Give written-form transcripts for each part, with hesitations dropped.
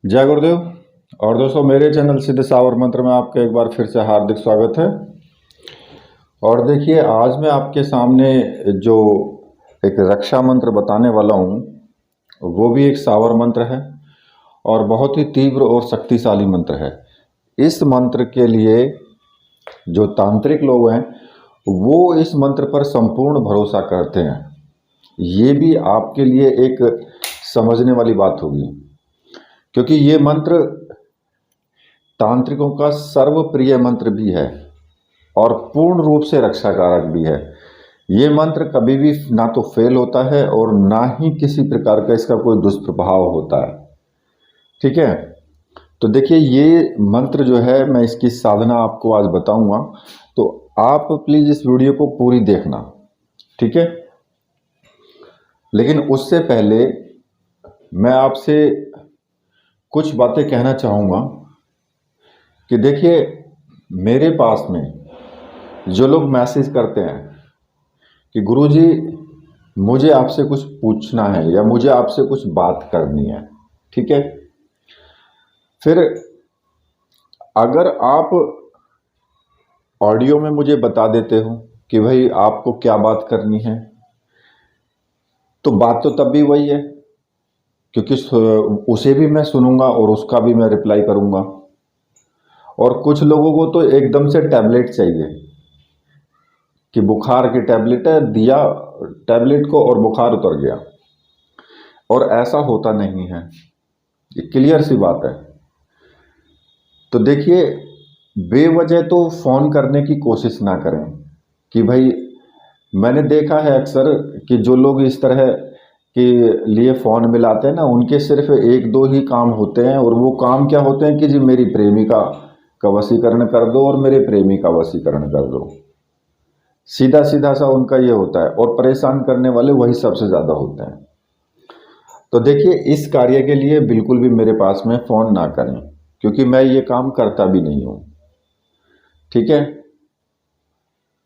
जय गुरुदेव। और दोस्तों, मेरे चैनल सिद्ध सावर मंत्र में आपका एक बार फिर से हार्दिक स्वागत है। और देखिए, आज मैं आपके सामने जो एक रक्षा मंत्र बताने वाला हूँ वो भी एक सावर मंत्र है और बहुत ही तीव्र और शक्तिशाली मंत्र है। इस मंत्र के लिए जो तांत्रिक लोग हैं वो इस मंत्र पर संपूर्ण भरोसा करते हैं। ये भी आपके लिए एक समझने वाली बात होगी, क्योंकि ये मंत्र तांत्रिकों का सर्वप्रिय मंत्र भी है और पूर्ण रूप से रक्षा कारक भी है। ये मंत्र कभी भी ना तो फेल होता है और ना ही किसी प्रकार का इसका कोई दुष्प्रभाव होता है। ठीक है, तो देखिए, ये मंत्र जो है मैं इसकी साधना आपको आज बताऊंगा, तो आप प्लीज़ इस वीडियो को पूरी देखना। ठीक है, लेकिन उससे पहले मैं आपसे कुछ बातें कहना चाहूँगा कि देखिए, मेरे पास में जो लोग मैसेज करते हैं कि गुरुजी मुझे आपसे कुछ पूछना है या मुझे आपसे कुछ बात करनी है, ठीक है, फिर अगर आप ऑडियो में मुझे बता देते हो कि भाई आपको क्या बात करनी है, तो बात तो तब भी वही है, क्योंकि उसे भी मैं सुनूंगा और उसका भी मैं रिप्लाई करूंगा। और कुछ लोगों को तो एकदम से टैबलेट चाहिए कि बुखार की टैबलेट है, दिया टैबलेट को और बुखार उतर गया, और ऐसा होता नहीं है। ये क्लियर सी बात है। तो देखिए, बेवजह तो फ़ोन करने की कोशिश ना करें कि भाई, मैंने देखा है अक्सर कि जो लोग इस तरह के लिए फ़ोन मिलाते हैं ना, उनके सिर्फ एक दो ही काम होते हैं, और वो काम क्या होते हैं कि जी मेरी प्रेमिका का वशीकरण कर दो और मेरे प्रेमी का वशीकरण कर दो। सीधा सीधा सा उनका ये होता है, और परेशान करने वाले वही सबसे ज़्यादा होते हैं। तो देखिए, इस कार्य के लिए बिल्कुल भी मेरे पास में फ़ोन ना करें, क्योंकि मैं ये काम करता भी नहीं हूँ। ठीक है,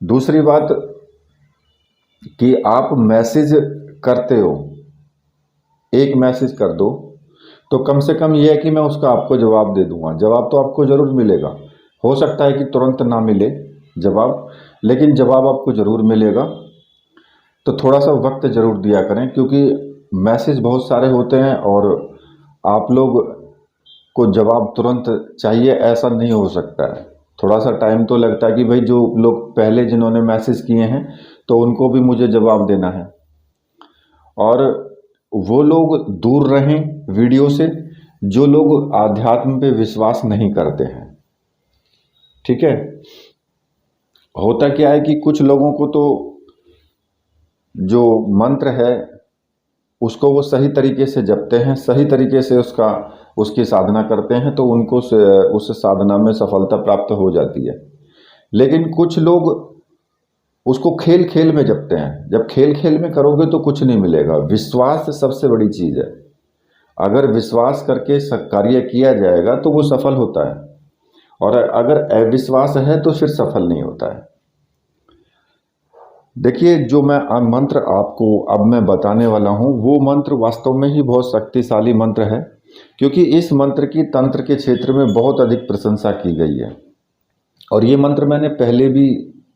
दूसरी बात कि आप मैसेज करते हो, एक मैसेज कर दो तो कम से कम ये है कि मैं उसका आपको जवाब दे दूंगा। जवाब तो आपको ज़रूर मिलेगा। हो सकता है कि तुरंत ना मिले जवाब, लेकिन जवाब आपको ज़रूर मिलेगा। तो थोड़ा सा वक्त ज़रूर दिया करें, क्योंकि मैसेज बहुत सारे होते हैं और आप लोग को जवाब तुरंत चाहिए ऐसा नहीं हो सकता है। थोड़ा सा टाइम तो लगता है कि भाई जो लोग पहले जिन्होंने मैसेज किए हैं तो उनको भी मुझे जवाब देना है, और वो लोग दूर रहें वीडियो से जो लोग आध्यात्म पे विश्वास नहीं करते हैं। ठीक है, होता क्या है कि कुछ लोगों को तो जो मंत्र है उसको वो सही तरीके से जपते हैं, सही तरीके से उसकी साधना करते हैं, तो उनको उस साधना में सफलता प्राप्त हो जाती है। लेकिन कुछ लोग उसको खेल खेल में जपते हैं। जब खेल खेल में करोगे तो कुछ नहीं मिलेगा। विश्वास सबसे बड़ी चीज़ है। अगर विश्वास करके कार्य किया जाएगा तो वो सफल होता है, और अगर अविश्वास है तो फिर सफल नहीं होता है। देखिए, जो मैं मंत्र आपको अब मैं बताने वाला हूँ वो मंत्र वास्तव में ही बहुत शक्तिशाली मंत्र है, क्योंकि इस मंत्र की तंत्र के क्षेत्र में बहुत अधिक प्रशंसा की गई है। और ये मंत्र मैंने पहले भी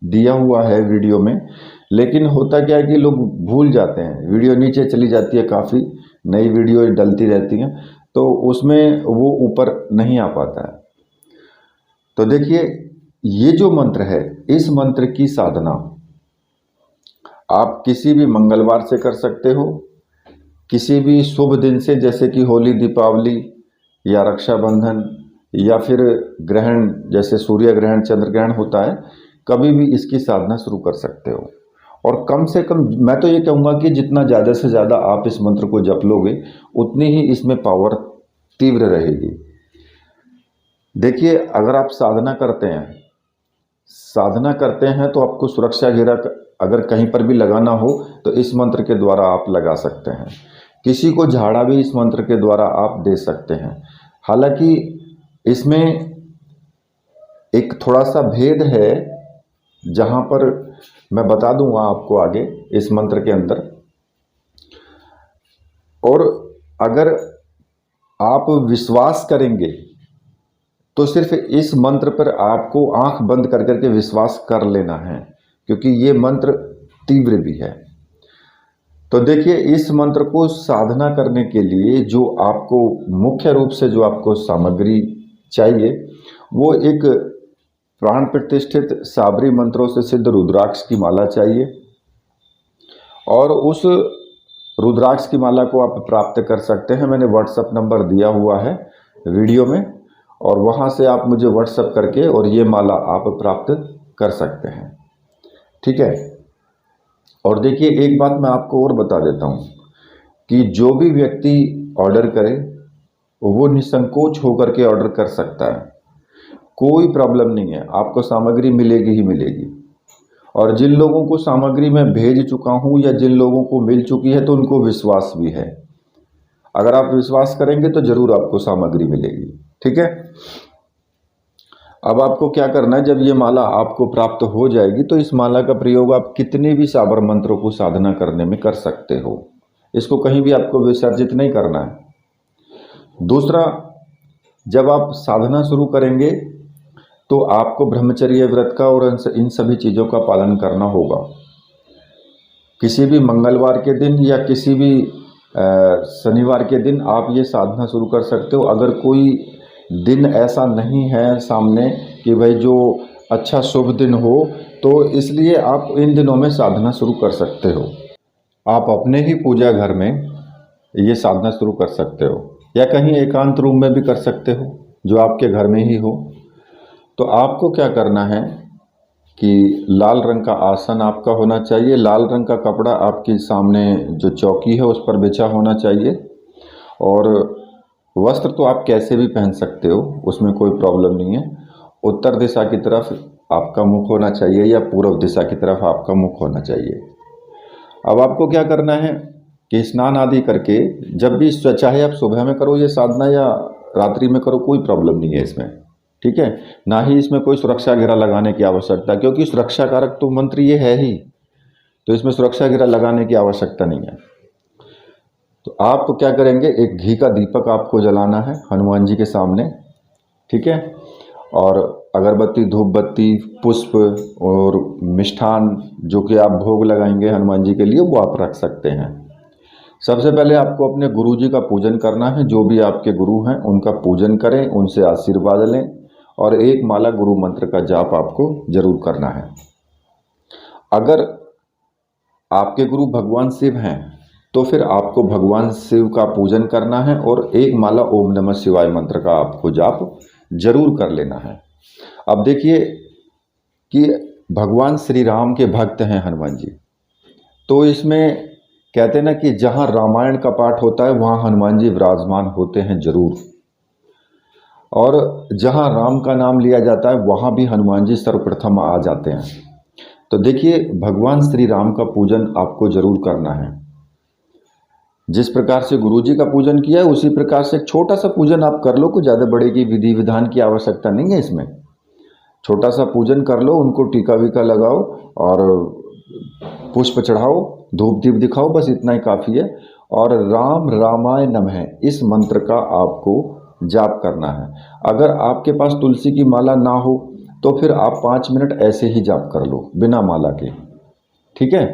दिया हुआ है वीडियो में, लेकिन होता क्या है कि लोग भूल जाते हैं, वीडियो नीचे चली जाती है, काफ़ी नई वीडियो डलती रहती हैं, तो उसमें वो ऊपर नहीं आ पाता है। तो देखिए, ये जो मंत्र है, इस मंत्र की साधना आप किसी भी मंगलवार से कर सकते हो, किसी भी शुभ दिन से, जैसे कि होली, दीपावली या रक्षाबंधन, या फिर ग्रहण जैसे सूर्य ग्रहण, चंद्र ग्रहण होता है, कभी भी इसकी साधना शुरू कर सकते हो। और कम से कम मैं तो ये कहूँगा कि जितना ज़्यादा से ज़्यादा आप इस मंत्र को जप लोगे उतनी ही इसमें पावर तीव्र रहेगी। देखिए, अगर आप साधना करते हैं तो आपको सुरक्षा घेरा अगर कहीं पर भी लगाना हो तो इस मंत्र के द्वारा आप लगा सकते हैं। किसी को झाड़ा भी इस मंत्र के द्वारा आप दे सकते हैं। हालांकि इसमें एक थोड़ा सा भेद है, जहाँ पर मैं बता दूंगा आपको आगे इस मंत्र के अंदर। और अगर आप विश्वास करेंगे तो सिर्फ इस मंत्र पर आपको आंख बंद कर करके विश्वास कर लेना है, क्योंकि ये मंत्र तीव्र भी है। तो देखिए, इस मंत्र को साधना करने के लिए जो आपको मुख्य रूप से जो आपको सामग्री चाहिए वो एक प्राण प्रतिष्ठित साबरी मंत्रों से सिद्ध रुद्राक्ष की माला चाहिए, और उस रुद्राक्ष की माला को आप प्राप्त कर सकते हैं। मैंने व्हाट्सएप नंबर दिया हुआ है वीडियो में, और वहाँ से आप मुझे व्हाट्सएप करके और ये माला आप प्राप्त कर सकते हैं, ठीक है। और देखिए, एक बात मैं आपको और बता देता हूँ कि जो भी व्यक्ति ऑर्डर करे वो निसंकोच होकर के ऑर्डर कर सकता है, कोई प्रॉब्लम नहीं है, आपको सामग्री मिलेगी ही मिलेगी। और जिन लोगों को सामग्री मैं भेज चुका हूँ या जिन लोगों को मिल चुकी है तो उनको विश्वास भी है। अगर आप विश्वास करेंगे तो ज़रूर आपको सामग्री मिलेगी, ठीक है। अब आपको क्या करना है, जब ये माला आपको प्राप्त हो जाएगी तो इस माला का प्रयोग आप कितने भी साबर मंत्रों को साधना करने में कर सकते हो, इसको कहीं भी आपको विसर्जित नहीं करना है। दूसरा, जब आप साधना शुरू करेंगे तो आपको ब्रह्मचर्य व्रत का और इन सभी चीज़ों का पालन करना होगा। किसी भी मंगलवार के दिन या किसी भी शनिवार के दिन आप ये साधना शुरू कर सकते हो। अगर कोई दिन ऐसा नहीं है सामने कि भाई जो अच्छा शुभ दिन हो, तो इसलिए आप इन दिनों में साधना शुरू कर सकते हो। आप अपने ही पूजा घर में ये साधना शुरू कर सकते हो, या कहीं एकांत रूम में भी कर सकते हो जो आपके घर में ही हो। तो आपको क्या करना है कि लाल रंग का आसन आपका होना चाहिए, लाल रंग का कपड़ा आपके सामने जो चौकी है उस पर बिछा होना चाहिए, और वस्त्र तो आप कैसे भी पहन सकते हो, उसमें कोई प्रॉब्लम नहीं है। उत्तर दिशा की तरफ आपका मुख होना चाहिए या पूर्व दिशा की तरफ आपका मुख होना चाहिए। अब आपको क्या करना है कि स्नान आदि करके, जब भी चाहे आप सुबह में करो ये साधना या रात्रि में करो, कोई प्रॉब्लम नहीं है इसमें, ठीक है। ना ही इसमें कोई सुरक्षा घेरा लगाने की आवश्यकता, क्योंकि सुरक्षा कारक तो मंत्र ये है ही, तो इसमें सुरक्षा घेरा लगाने की आवश्यकता नहीं है। तो आप क्या करेंगे, एक घी का दीपक आपको जलाना है हनुमान जी के सामने, ठीक है। और अगरबत्ती, धूप बत्ती, पुष्प और मिष्ठान जो कि आप भोग लगाएंगे हनुमान जी के लिए, वो आप रख सकते हैं। सबसे पहले आपको अपने गुरु जी का पूजन करना है। जो भी आपके गुरु हैं उनका पूजन करें, उनसे आशीर्वाद लें, और एक माला गुरु मंत्र का जाप आपको जरूर करना है। अगर आपके गुरु भगवान शिव हैं तो फिर आपको भगवान शिव का पूजन करना है, और एक माला ओम नमः शिवाय मंत्र का आपको जाप जरूर कर लेना है। अब देखिए कि भगवान श्री राम के भक्त हैं हनुमान जी, तो इसमें कहते हैं ना कि जहाँ रामायण का पाठ होता है वहाँ हनुमान जी विराजमान होते हैं जरूर, और जहाँ राम का नाम लिया जाता है वहाँ भी हनुमान जी सर्वप्रथम आ जाते हैं। तो देखिए, भगवान श्री राम का पूजन आपको जरूर करना है। जिस प्रकार से गुरु जी का पूजन किया है उसी प्रकार से एक छोटा सा पूजन आप कर लो, कुछ ज़्यादा बड़े की विधि विधान की आवश्यकता नहीं है इसमें। छोटा सा पूजन कर लो, उनको टीका वीका लगाओ और पुष्प चढ़ाओ, धूप दीप दिखाओ, बस इतना ही काफ़ी है। और राम रामाय नमः इस मंत्र का आपको जाप करना है। अगर आपके पास तुलसी की माला ना हो तो फिर आप 5 मिनट ऐसे ही जाप कर लो बिना माला के, ठीक है,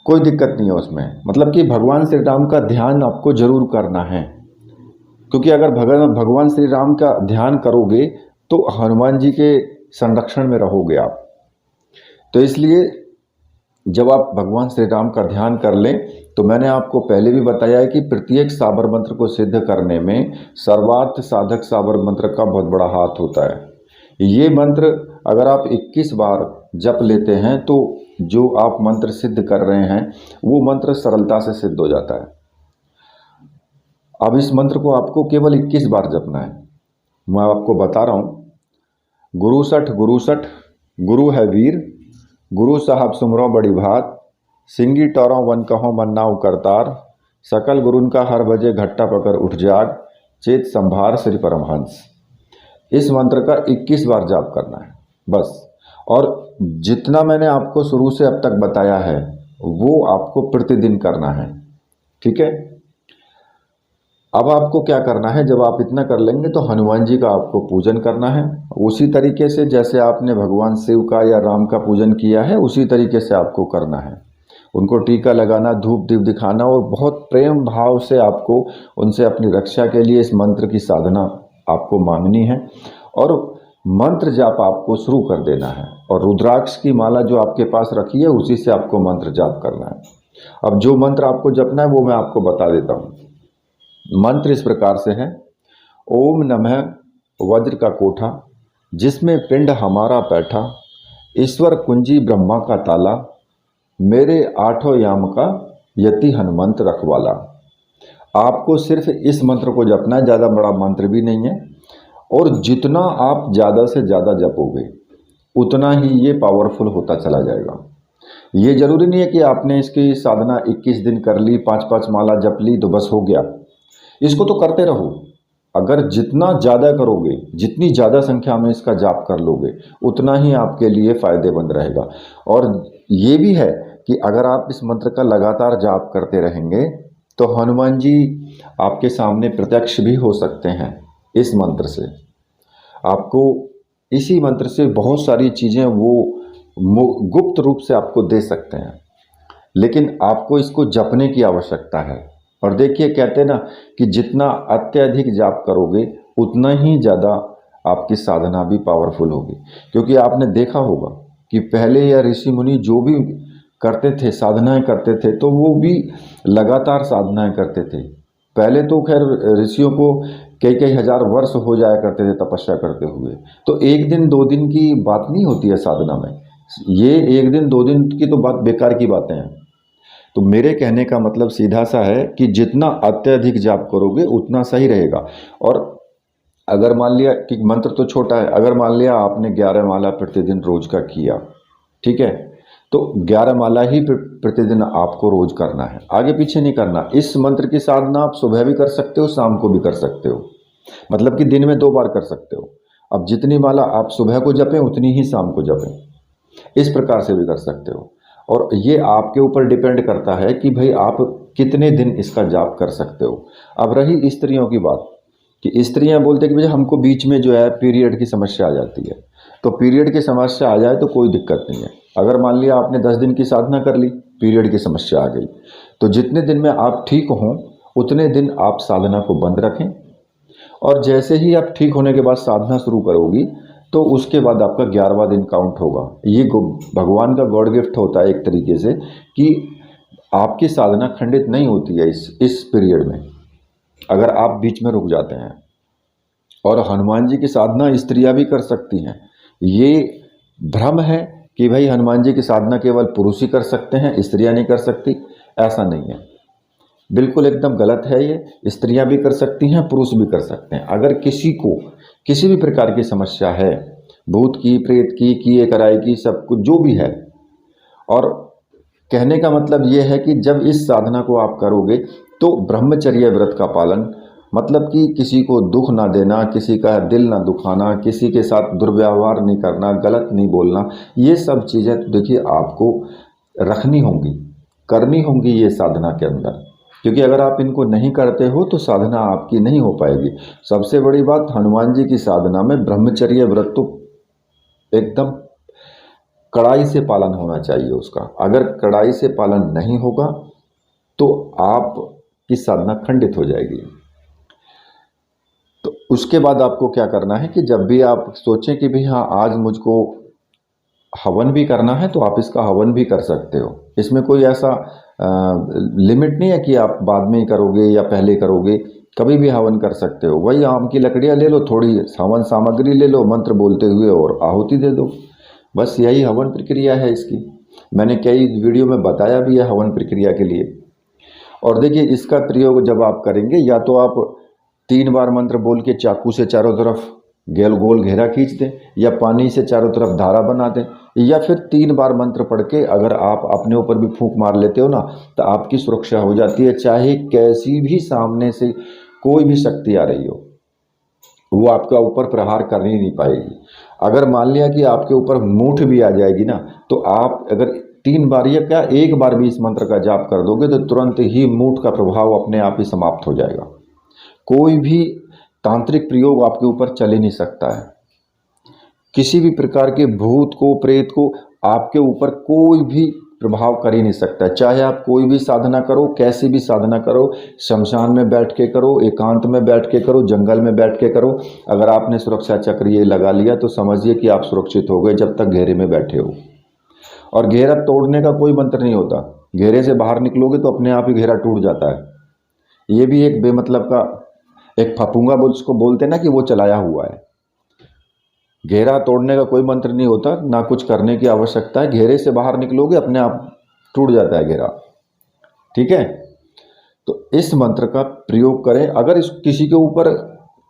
कोई दिक्कत नहीं है उसमें। मतलब कि भगवान श्री राम का ध्यान आपको जरूर करना है, क्योंकि अगर भगवान श्री राम का ध्यान करोगे तो हनुमान जी के संरक्षण में रहोगे आप। तो इसलिए जब आप भगवान श्री राम का ध्यान कर लें, तो मैंने आपको पहले भी बताया है कि प्रत्येक साबर मंत्र को सिद्ध करने में सर्वार्थ साधक साबर मंत्र का बहुत बड़ा हाथ होता है। ये मंत्र अगर आप 21 बार जप लेते हैं तो जो आप मंत्र सिद्ध कर रहे हैं वो मंत्र सरलता से सिद्ध हो जाता है। अब इस मंत्र को आपको केवल 21 बार जपना है। मैं आपको बता रहा हूँ, गुरु सठ गुरु है वीर, गुरु साहब सुमरो बड़ी भात, सिंगी टौरों वन कहो मन्नाऊ करतार, सकल गुरुन का हर बजे घट्टा पकड़ उठ जाग, चेत संभार श्री परमहंस। इस मंत्र का 21 बार जाप करना है बस। और जितना मैंने आपको शुरू से अब तक बताया है वो आपको प्रतिदिन करना है, ठीक है। अब आपको क्या करना है, जब आप इतना कर लेंगे तो हनुमान जी का आपको पूजन करना है। उसी तरीके से जैसे आपने भगवान शिव का या राम का पूजन किया है उसी तरीके से आपको करना है। उनको टीका लगाना, धूप दीप दिखाना और बहुत प्रेम भाव से आपको उनसे अपनी रक्षा के लिए इस मंत्र की साधना आपको मांगनी है और मंत्र जाप आपको शुरू कर देना है। और रुद्राक्ष की माला जो आपके पास रखी है उसी से आपको मंत्र जाप करना है। अब जो मंत्र आपको जपना है वो मैं आपको बता देता हूँ। मंत्र इस प्रकार से है, ओम नमः वज्र का कोठा, जिसमें पिंड हमारा बैठा, ईश्वर कुंजी ब्रह्मा का ताला, मेरे आठों याम का यति हनुमंत रखवाला। आपको सिर्फ इस मंत्र को जपना है, ज़्यादा बड़ा मंत्र भी नहीं है। और जितना आप ज़्यादा से ज़्यादा जपोगे उतना ही ये पावरफुल होता चला जाएगा। ये जरूरी नहीं है कि आपने इसकी साधना 21 दिन कर ली, 5-5 माला जप ली तो बस हो गया। इसको तो करते रहो। अगर जितना ज़्यादा करोगे, जितनी ज़्यादा संख्या में इसका जाप कर लोगे उतना ही आपके लिए फ़ायदेमंद रहेगा। और ये भी है कि अगर आप इस मंत्र का लगातार जाप करते रहेंगे तो हनुमान जी आपके सामने प्रत्यक्ष भी हो सकते हैं। इस मंत्र से आपको, इसी मंत्र से बहुत सारी चीज़ें वो गुप्त रूप से आपको दे सकते हैं, लेकिन आपको इसको जपने की आवश्यकता है। और देखिए, कहते हैं ना कि जितना अत्यधिक जाप करोगे उतना ही ज़्यादा आपकी साधना भी पावरफुल होगी। क्योंकि आपने देखा होगा कि पहले या ऋषि मुनि जो भी करते थे, साधनाएं करते थे, तो वो भी लगातार साधनाएं करते थे। पहले तो खैर ऋषियों को कई कई हजार वर्ष हो जाया करते थे तपस्या करते हुए, तो एक दिन दो दिन की बात नहीं होती है साधना में। ये एक दिन दो दिन की तो बात बेकार की बातें हैं। तो मेरे कहने का मतलब सीधा सा है कि जितना अत्यधिक जाप करोगे उतना सही रहेगा। और अगर मान लिया कि मंत्र तो छोटा है, अगर मान लिया आपने 11 माला प्रतिदिन रोज का किया, ठीक है, तो 11 माला ही प्रतिदिन आपको रोज करना है, आगे पीछे नहीं करना। इस मंत्र की साधना आप सुबह भी कर सकते हो, शाम को भी कर सकते हो, मतलब कि दिन में 2 बार कर सकते हो। अब जितनी माला आप सुबह को जपें उतनी ही शाम को जपें, इस प्रकार से भी कर सकते हो। और ये आपके ऊपर डिपेंड करता है कि भाई आप कितने दिन इसका जाप कर सकते हो। अब रही स्त्रियों की बात, कि स्त्रियां बोलते कि भाई हमको बीच में जो है पीरियड की समस्या आ जाती है, तो पीरियड की समस्या आ जाए तो कोई दिक्कत नहीं है। अगर मान लिया आपने 10 दिन की साधना कर ली, पीरियड की समस्या आ गई, तो जितने दिन में आप ठीक हों उतने दिन आप साधना को बंद रखें। और जैसे ही आप ठीक होने के बाद साधना शुरू करोगी तो उसके बाद आपका 11वां दिन काउंट होगा। ये भगवान का गॉड गिफ्ट होता है एक तरीके से, कि आपकी साधना खंडित नहीं होती है इस पीरियड में, अगर आप बीच में रुक जाते हैं। और हनुमान जी की साधना स्त्रियां भी कर सकती हैं। ये भ्रम है कि भाई हनुमान जी की साधना केवल पुरुष ही कर सकते हैं, स्त्रियां नहीं कर सकती, ऐसा नहीं है। बिल्कुल एकदम गलत है ये। स्त्रियां भी कर सकती हैं, पुरुष भी कर सकते हैं। अगर किसी को किसी भी प्रकार की समस्या है, भूत की, प्रेत की, किए कराए की, सब कुछ जो भी है, और कहने का मतलब ये है कि जब इस साधना को आप करोगे तो ब्रह्मचर्य व्रत का पालन, मतलब कि किसी को दुख ना देना, किसी का दिल ना दुखाना, किसी के साथ दुर्व्यवहार नहीं करना, गलत नहीं बोलना, ये सब चीज़ें तो देखिए आपको रखनी होंगी, करनी होंगी ये साधना के अंदर। क्योंकि अगर आप इनको नहीं करते हो तो साधना आपकी नहीं हो पाएगी। सबसे बड़ी बात, हनुमान जी की साधना में ब्रह्मचर्य व्रत तो एकदम कड़ाई से पालन होना चाहिए उसका। अगर कड़ाई से पालन नहीं होगा तो आपकी साधना खंडित हो जाएगी। तो उसके बाद आपको क्या करना है कि जब भी आप सोचें कि भाई हाँ आज मुझको हवन भी करना है, तो आप इसका हवन भी कर सकते हो। इसमें कोई ऐसा लिमिट नहीं है कि आप बाद में ही करोगे या पहले करोगे, कभी भी हवन कर सकते हो। वही आम की लकड़ियाँ ले लो, थोड़ी हवन सामग्री ले लो, मंत्र बोलते हुए और आहुति दे दो, बस यही हवन प्रक्रिया है इसकी। मैंने कई वीडियो में बताया भी है हवन प्रक्रिया के लिए। और देखिए, इसका प्रयोग जब आप करेंगे, या तो आप 3 बार मंत्र बोल के चाकू से चारों तरफ गोल घेरा खींच दें, या पानी से चारों तरफ धारा बना दें, या फिर 3 बार मंत्र पढ़ के अगर आप अपने ऊपर भी फूंक मार लेते हो ना, तो आपकी सुरक्षा हो जाती है। चाहे कैसी भी सामने से कोई भी शक्ति आ रही हो, वो आपका ऊपर प्रहार कर ही नहीं पाएगी। अगर मान लिया कि आपके ऊपर मूठ भी आ जाएगी ना, तो आप अगर 3 बार या क्या 1 बार भी इस मंत्र का जाप कर दोगे तो तुरंत ही मूठ का प्रभाव अपने आप ही समाप्त हो जाएगा। कोई भी तांत्रिक प्रयोग आपके ऊपर चल ही नहीं सकता है। किसी भी प्रकार के भूत को, प्रेत को आपके ऊपर कोई भी प्रभाव कर ही नहीं सकता है। चाहे आप कोई भी साधना करो, कैसी भी साधना करो, शमशान में बैठ के करो, एकांत में बैठ के करो, जंगल में बैठ के करो, अगर आपने सुरक्षा चक्र ये लगा लिया तो समझिए कि आप सुरक्षित हो गए जब तक घेरे में बैठे हो। और घेरा तोड़ने का कोई मंत्र नहीं होता। घेरे से बाहर निकलोगे तो अपने आप ही घेरा टूट जाता है। ये भी एक बेमतलब का एक फपूंगा उसको बोलते हैं ना कि वो चलाया हुआ है। घेरा तोड़ने का कोई मंत्र नहीं होता, ना कुछ करने की आवश्यकता है। घेरे से बाहर निकलोगे अपने आप टूट जाता है घेरा। ठीक है, तो इस मंत्र का प्रयोग करें। अगर इस किसी के ऊपर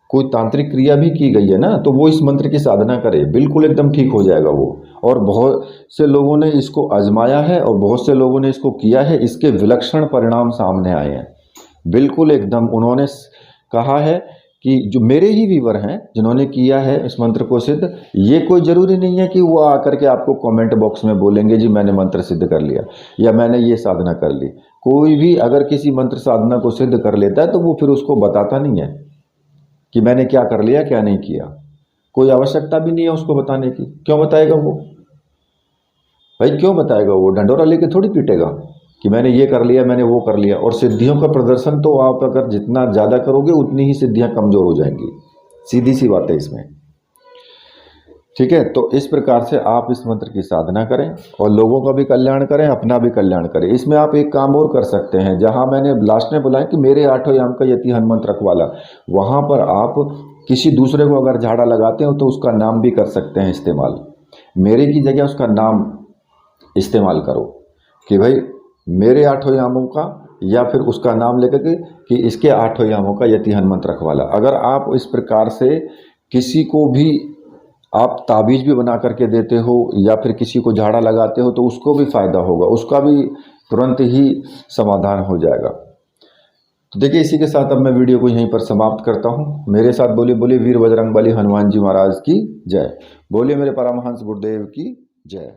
कोई तांत्रिक क्रिया भी की गई है ना, तो वो इस मंत्र की साधना करे, बिल्कुल एकदम ठीक हो जाएगा वो। और बहुत से लोगों ने इसको आजमाया है और बहुत से लोगों ने इसको किया है, इसके विलक्षण परिणाम सामने आए हैं। बिल्कुल एकदम उन्होंने कहा है कि जो मेरे ही व्यूवर हैं जिन्होंने किया है इस मंत्र को सिद्ध, ये कोई ज़रूरी नहीं है कि वो आकर के आपको कमेंट बॉक्स में बोलेंगे जी मैंने मंत्र सिद्ध कर लिया या मैंने ये साधना कर ली। कोई भी अगर किसी मंत्र साधना को सिद्ध कर लेता है तो वो फिर उसको बताता नहीं है कि मैंने क्या कर लिया क्या नहीं किया। कोई आवश्यकता भी नहीं है उसको बताने की। क्यों बताएगा वो भाई, क्यों बताएगा वो? डंडोरा लेके थोड़ी पीटेगा कि मैंने ये कर लिया, मैंने वो कर लिया। और सिद्धियों का प्रदर्शन तो आप अगर जितना ज़्यादा करोगे उतनी ही सिद्धियां कमज़ोर हो जाएंगी। सीधी सी बात है इसमें। ठीक है, तो इस प्रकार से आप इस मंत्र की साधना करें और लोगों का भी कल्याण करें, अपना भी कल्याण करें। इसमें आप एक काम और कर सकते हैं, जहां मैंने लास्ट में बोला है कि मेरे 8 याम का यति हनुमंत रखवाला, वहां पर आप किसी दूसरे को अगर झाड़ा लगाते हो तो उसका नाम भी कर सकते हैं इस्तेमाल। मेरे की जगह उसका नाम इस्तेमाल करो कि भाई मेरे 8 यामों का, या फिर उसका नाम लेकर के कि इसके 8 यामों का यति हनुमंत रखवाला। अगर आप इस प्रकार से किसी को भी आप ताबीज़ भी बना करके देते हो या फिर किसी को झाड़ा लगाते हो तो उसको भी फ़ायदा होगा, उसका भी तुरंत ही समाधान हो जाएगा। तो देखिए, इसी के साथ अब मैं वीडियो को यहीं पर समाप्त करता हूँ। मेरे साथ बोलिए बोलिए वीर बजरंगबली हनुमान जी महाराज की जय। बोलिए मेरे परमहंस गुरुदेव की जय।